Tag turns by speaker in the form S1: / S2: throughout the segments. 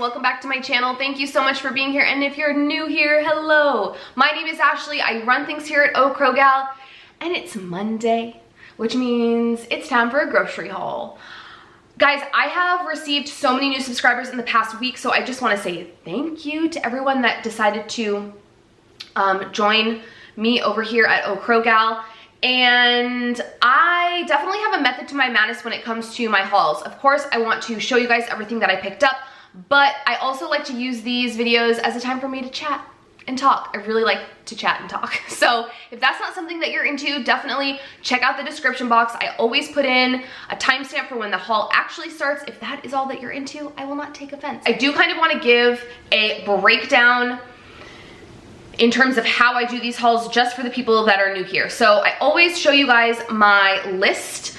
S1: welcome back to my channel. Thank you so much for being here, and if you're new here, hello. My name is Ashley. I run things here at Gal, and it's Monday, which means it's time for a grocery haul. Guys, I have received so many new subscribers in the past week, so I just want to say thank you to everyone that decided to join me over here at Gal. And I definitely have a method to my madness when it comes to my hauls. Of course, I want to show you guys everything that I picked up, but I also like to use these videos as a time for me to chat and talk. I really like to chat and talk. So if that's not something that you're into, definitely check out the description box. I always put in a timestamp for when the haul actually starts. If that is all that you're into, I will not take offense. I do kind of want to give a breakdown in terms of how I do these hauls just for the people that are new here. So I always show you guys my list,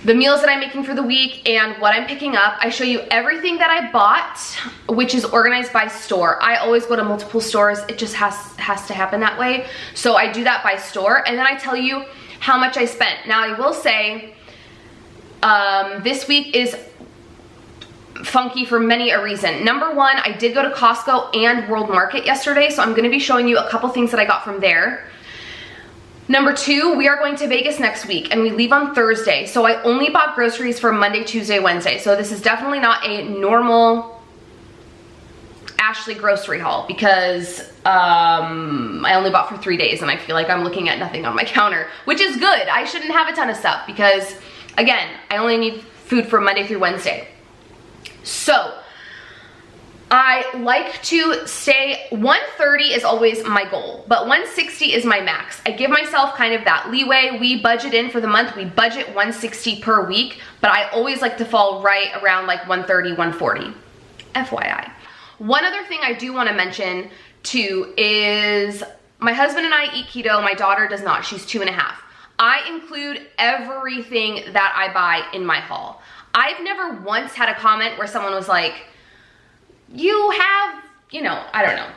S1: the meals that I'm making for the week, and what I'm picking up. I show you everything that I bought, which is organized by store. I always go to multiple stores. It just has to happen that way. So I do that by store, and then I tell you how much I spent. Now I will say, this week is funky for many a reason. Number one, I did go to Costco and World Market yesterday, so I'm going to be showing you a couple things that I got from there. Number two, we are going to Vegas next week, and we leave on Thursday, so I only bought groceries for Monday, Tuesday, Wednesday, so this is definitely not a normal Ashley grocery haul because I only bought for 3 days, and I feel like I'm looking at nothing on my counter, which is good. I shouldn't have a ton of stuff because, again, I only need food for Monday through Wednesday. So I like to stay, 130 is always my goal, but 160 is my max. I give myself kind of that leeway. We budget in for the month, we budget 160 per week, but I always like to fall right around like 130, 140, FYI. One other thing I do want to mention too is my husband and I eat keto, my daughter does not, she's 2.5. I include everything that I buy in my haul. I've never once had a comment where someone was like, you have, you know, I don't know,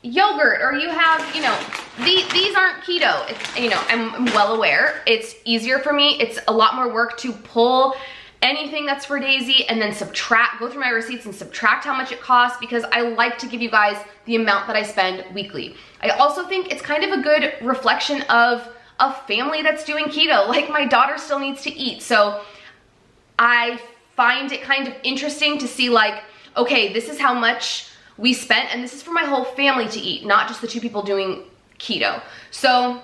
S1: yogurt, or you have, you know, these aren't keto. It's, you know, I'm well aware. It's easier for me. It's a lot more work to pull anything that's for Daisy and then subtract, go through my receipts and subtract how much it costs, because I like to give you guys the amount that I spend weekly. I also think it's kind of a good reflection of a family that's doing keto. Like, my daughter still needs to eat. So I find it kind of interesting to see, like, okay, this is how much we spent, and this is for my whole family to eat, not just the 2 people doing keto. So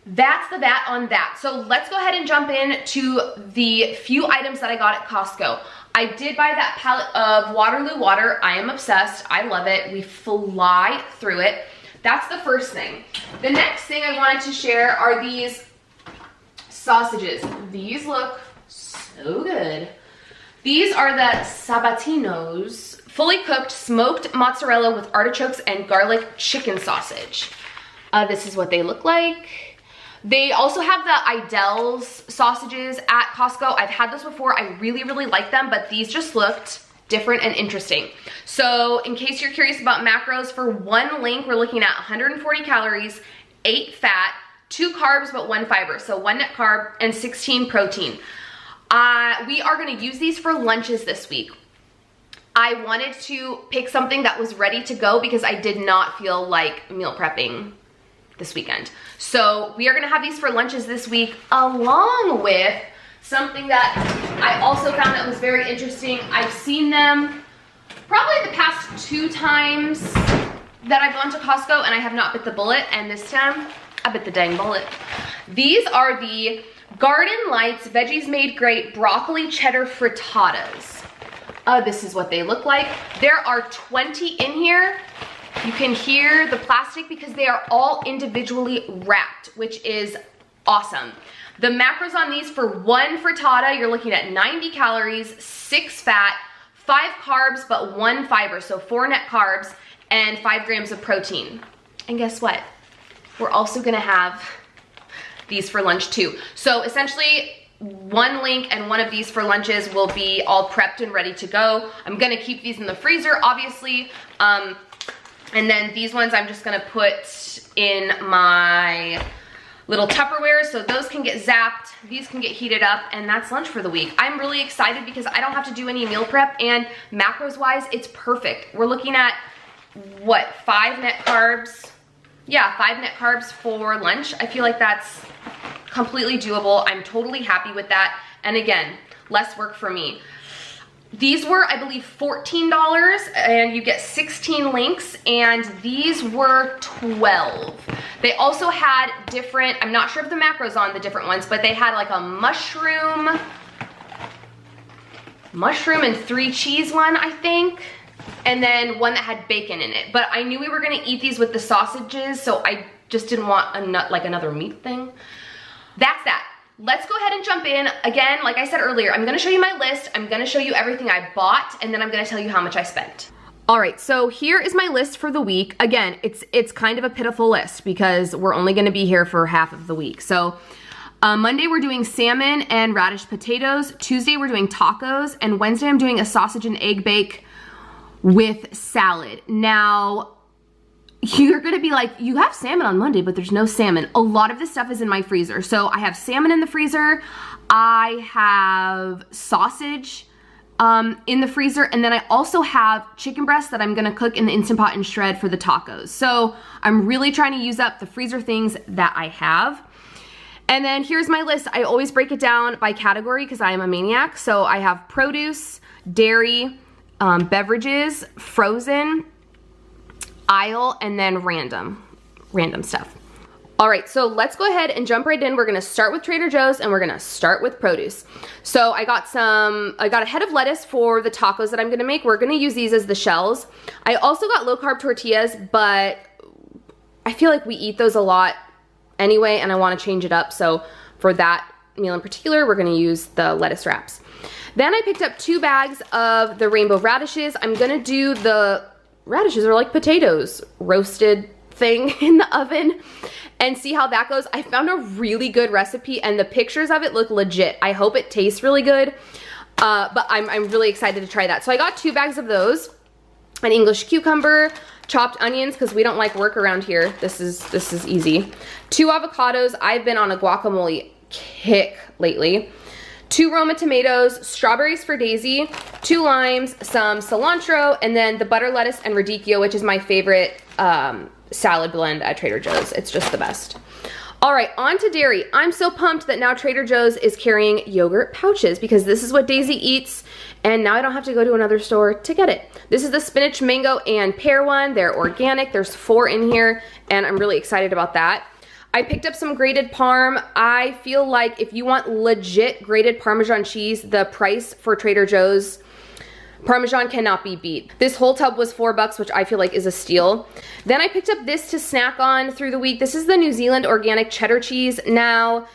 S1: that's that on that. So let's go ahead and jump in to the few items that I got at Costco. I did buy that pallet of Waterloo water. I am obsessed. I love it. We fly through it. That's the first thing. The next thing I wanted to share are these sausages. These look so good. These are the Sabatinos, fully cooked smoked mozzarella with artichokes and garlic chicken sausage. This is what they look like. They also have the Idell's sausages at Costco. I've had those before. I really, really like them, but these just looked different and interesting. So in case you're curious about macros, for one link, we're looking at 140 calories, 8 fat, 2 carbs, but 1 fiber. So 1 net carb and 16 protein. We are gonna use these for lunches this week. I wanted to pick something that was ready to go because I did not feel like meal prepping this weekend. So we are gonna have these for lunches this week, along with something that I also found that was very interesting. I've seen them probably the past 2 times that I've gone to Costco, and I have not bit the bullet, and this time I bit the dang bullet. These are the Garden Lights Veggies Made Great Broccoli Cheddar Frittatas. This is what they look like. There are 20 in here. You can hear the plastic because they are all individually wrapped, which is awesome. The macros on these, for 1 frittata, you're looking at 90 calories, 6 fat, 5 carbs, but 1 fiber, so 4 net carbs, and 5 grams of protein. And guess what? We're also gonna have these for lunch too. So essentially, 1 link and 1 of these for lunches will be all prepped and ready to go. I'm gonna keep these in the freezer, obviously. And then these ones I'm just gonna put in my little Tupperware, so those can get zapped, these can get heated up, and that's lunch for the week. I'm really excited because I don't have to do any meal prep, and macros wise, it's perfect. We're looking at, what, 5 net carbs? Yeah, 5 net carbs for lunch. I feel like that's completely doable. I'm totally happy with that. And again, less work for me. These were, I believe, $14, and you get 16 links, and these were 12. They also had different, I'm not sure if the macros on the different ones, but they had like a mushroom and 3 cheese one, I think, and then one that had bacon in it. But I knew we were gonna eat these with the sausages, so I just didn't want another meat thing. That's that. Let's go ahead and jump in. Again, like I said earlier, I'm gonna show you my list. I'm gonna show you everything I bought, and then I'm gonna tell you how much I spent. All right, so here is my list for the week. Again, it's kind of a pitiful list because we're only gonna be here for half of the week. So Monday we're doing salmon and radish potatoes. Tuesday we're doing tacos, and Wednesday I'm doing a sausage and egg bake with salad. Now, you're gonna be like, you have salmon on Monday, but there's no salmon. A lot of this stuff is in my freezer. So I have salmon in the freezer, I have sausage in the freezer, and then I also have chicken breast that I'm gonna cook in the Instant Pot and shred for the tacos. So I'm really trying to use up the freezer things that I have. And then here's my list. I always break it down by category because I am a maniac. So I have produce, dairy, beverages, frozen, aisle, and then random stuff. All right, so let's go ahead and jump right in. We're gonna start with Trader Joe's, and we're gonna start with produce. So I got a head of lettuce for the tacos that I'm gonna make. We're gonna use these as the shells. I also got low carb tortillas, but I feel like we eat those a lot anyway, and I wanna change it up. So for that meal in particular, we're gonna use the lettuce wraps. Then I picked up 2 bags of the rainbow radishes. I'm gonna do the radishes are like potatoes, roasted thing in the oven, and see how that goes. I found a really good recipe, and the pictures of it look legit. I hope it tastes really good, but I'm really excited to try that. So I got 2 bags of those, an English cucumber, chopped onions, because we don't like work around here. This is easy. 2 avocados. I've been on a guacamole kick lately. 2 Roma tomatoes, strawberries for Daisy, 2 limes, some cilantro, and then the butter lettuce and radicchio, which is my favorite salad blend at Trader Joe's. It's just the best. All right, on to dairy. I'm so pumped that now Trader Joe's is carrying yogurt pouches because this is what Daisy eats, and now I don't have to go to another store to get it. This is the spinach, mango, and pear one. They're organic. There's 4 in here, and I'm really excited about that. I picked up some grated Parm. I feel like if you want legit grated Parmesan cheese, the price for Trader Joe's Parmesan cannot be beat. This whole tub was $4, which I feel like is a steal. Then I picked up this to snack on through the week. This is the New Zealand organic cheddar cheese. Now,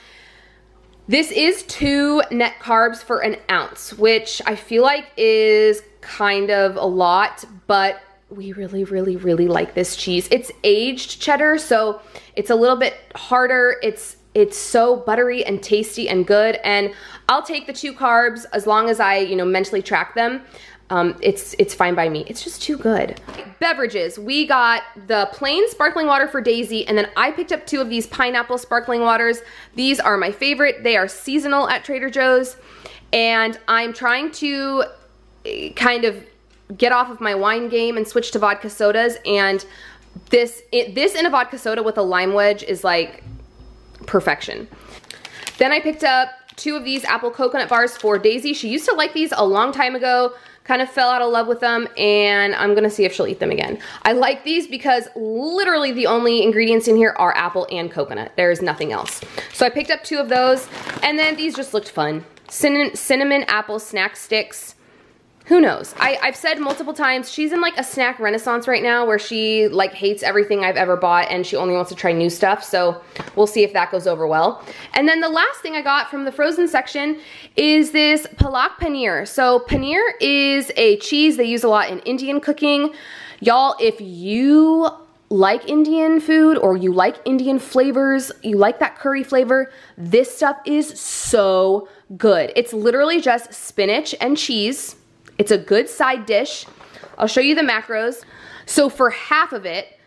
S1: this is 2 net carbs for an ounce, which I feel like is kind of a lot, but we really, really, really like this cheese. It's aged cheddar, so it's a little bit harder. It's so buttery and tasty and good, and I'll take the 2 carbs as long as I, mentally track them. It's fine by me. It's just too good. Beverages. We got the plain sparkling water for Daisy, and then I picked up 2 of these pineapple sparkling waters. These are my favorite. They are seasonal at Trader Joe's, and I'm trying to kind of get off of my wine game and switch to vodka sodas, and this in a vodka soda with a lime wedge is like perfection. Then I picked up 2 of these apple coconut bars for Daisy. She used to like these a long time ago, kind of fell out of love with them, and I'm gonna see if she'll eat them again. I like these because literally the only ingredients in here are apple and coconut. There's nothing else. So I picked up 2 of those, and then these just looked fun. Cinnamon apple snack sticks. Who knows? I've said multiple times, she's in like a snack renaissance right now where she like hates everything I've ever bought and she only wants to try new stuff. So we'll see if that goes over well. And then the last thing I got from the frozen section is this palak paneer. So paneer is a cheese they use a lot in Indian cooking. Y'all, if you like Indian food or you like Indian flavors, you like that curry flavor, this stuff is so good. It's literally just spinach and cheese. It's a good side dish. I'll show you the macros. So for half of it,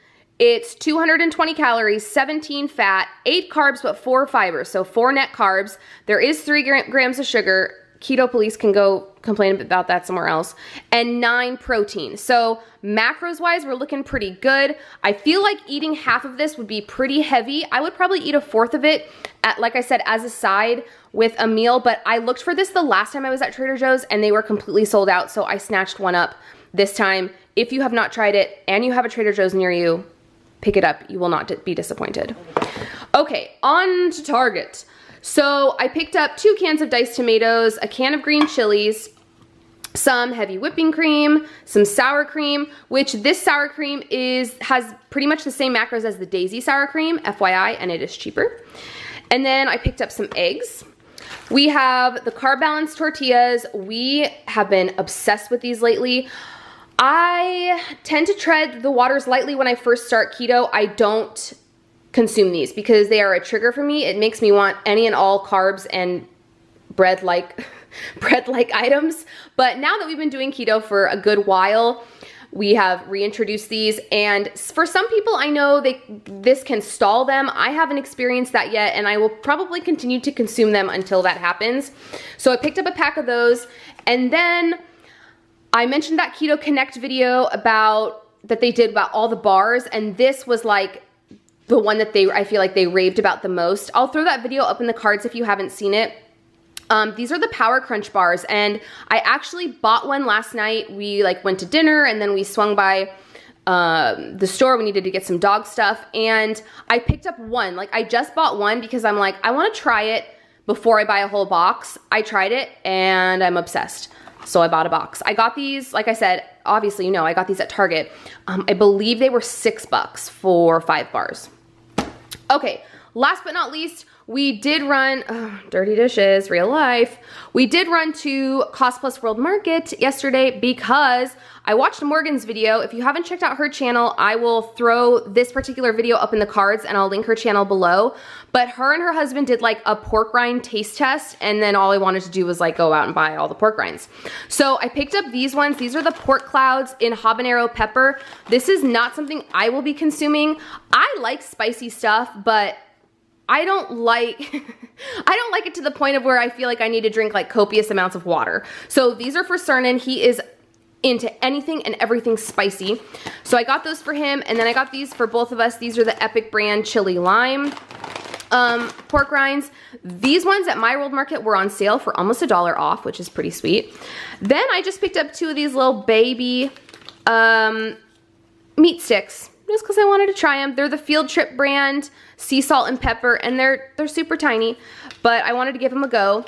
S1: It's 220 calories, 17 fat, 8 carbs, but 4 fibers. So 4 net carbs. There is 3 grams of sugar. Keto police can go complain about that somewhere else. And 9 protein. So macros wise, we're looking pretty good. I feel like eating half of this would be pretty heavy. I would probably eat a fourth of it, like I said, as a side with a meal. But I looked for this the last time I was at Trader Joe's and they were completely sold out. So I snatched one up this time. If you have not tried it and you have a Trader Joe's near you, pick it up. You will not be disappointed. Okay, on to Target. So I picked up 2 cans of diced tomatoes, a can of green chilies, some heavy whipping cream, some sour cream, which this sour cream has pretty much the same macros as the Daisy sour cream, FYI, and it is cheaper. And then I picked up some eggs. We have the carb balanced tortillas. We have been obsessed with these lately. I tend to tread the waters lightly when I first start keto. I don't consume these because they are a trigger for me. It makes me want any and all carbs and bread-like items. But now that we've been doing keto for a good while, we have reintroduced these, and for some people I know this can stall them. I haven't experienced that yet, and I will probably continue to consume them until that happens. So I picked up a pack of those, and then I mentioned that Keto Connect video that they did about all the bars, and this was like the one that I feel like they raved about the most. I'll throw that video up in the cards if you haven't seen it. These are the Power Crunch bars, and I actually bought one last night. We went to dinner, and then we swung by the store. We needed to get some dog stuff, and I picked up one. I just bought one because I'm like, I want to try it before I buy a whole box. I tried it, and I'm obsessed. So I bought a box. I got these, like I said, obviously, I got these at Target. I believe they were $6 for 5 bars. Okay, last but not least, we did run, dirty dishes, real life. We did run to Cost Plus World Market yesterday because I watched Morgan's video. If you haven't checked out her channel, I will throw this particular video up in the cards and I'll link her channel below. But her and her husband did a pork rind taste test, and then all I wanted to do was go out and buy all the pork rinds. So I picked up these ones. These are the pork clouds in habanero pepper. This is not something I will be consuming. I like spicy stuff, but I don't like it to the point of where I feel like I need to drink copious amounts of water. So these are for Cernan. He is into anything and everything spicy. So I got those for him, and then I got these for both of us. These are the Epic brand chili lime pork rinds. These ones at My World Market were on sale for almost $1 off, which is pretty sweet. Then I just picked up 2 of these little baby meat sticks, just because I wanted to try them. They're the Field Trip brand, sea salt and pepper, and they're super tiny, but I wanted to give them a go.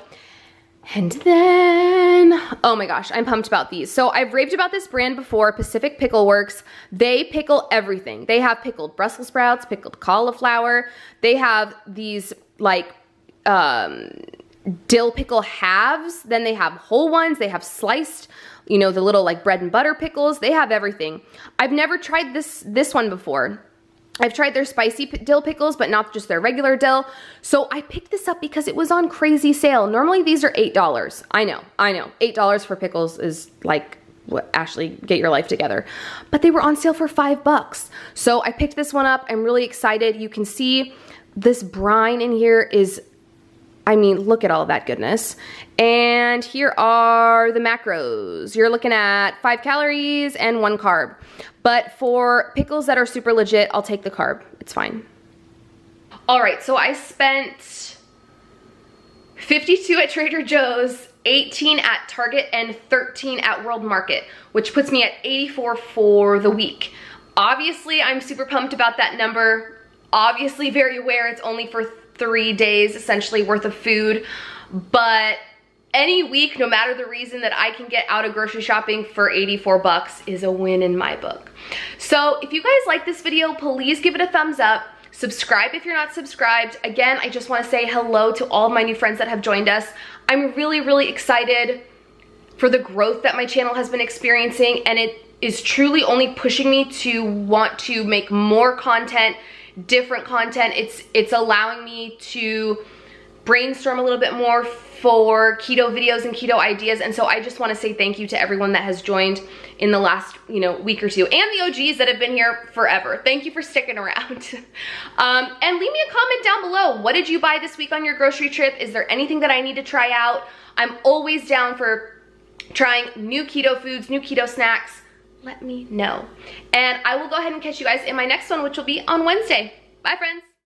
S1: And then, oh my gosh, I'm pumped about these. So I've raved about this brand before, Pacific Pickle Works. They pickle everything. They have pickled Brussels sprouts, pickled cauliflower. They have these dill pickle halves. Then they have whole ones. They have sliced, the little bread and butter pickles. They have everything. I've never tried this one before. I've tried their spicy dill pickles, but not just their regular dill. So I picked this up because it was on crazy sale. Normally these are $8. I know. $8 for pickles is what, Ashley, get your life together. But they were on sale for $5. So I picked this one up. I'm really excited. You can see this brine in here is, look at all of that goodness. And here are the macros. You're looking at 5 calories and 1 carb. But for pickles that are super legit, I'll take the carb. It's fine. All right, so I spent $52 at Trader Joe's, $18 at Target, and $13 at World Market, which puts me at $84 for the week. Obviously, I'm super pumped about that number. Obviously, very aware it's only for 3 days, essentially, worth of food. But any week, no matter the reason that I can get out of grocery shopping for $84 is a win in my book. So if you guys like this video, please give it a thumbs up. Subscribe if you're not subscribed. Again, I just want to say hello to all of my new friends that have joined us. I'm really, really excited for the growth that my channel has been experiencing, and it is truly only pushing me to want to make more content, different content. It's allowing me to brainstorm a little bit more for keto videos and keto ideas. And so I just want to say thank you to everyone that has joined in the last, week or two, and the OGs that have been here forever. Thank you for sticking around. And leave me a comment down below. What did you buy this week on your grocery trip? Is there anything that I need to try out? I'm always down for trying new keto foods, new keto snacks. Let me know. And I will go ahead and catch you guys in my next one, which will be on Wednesday. Bye, friends.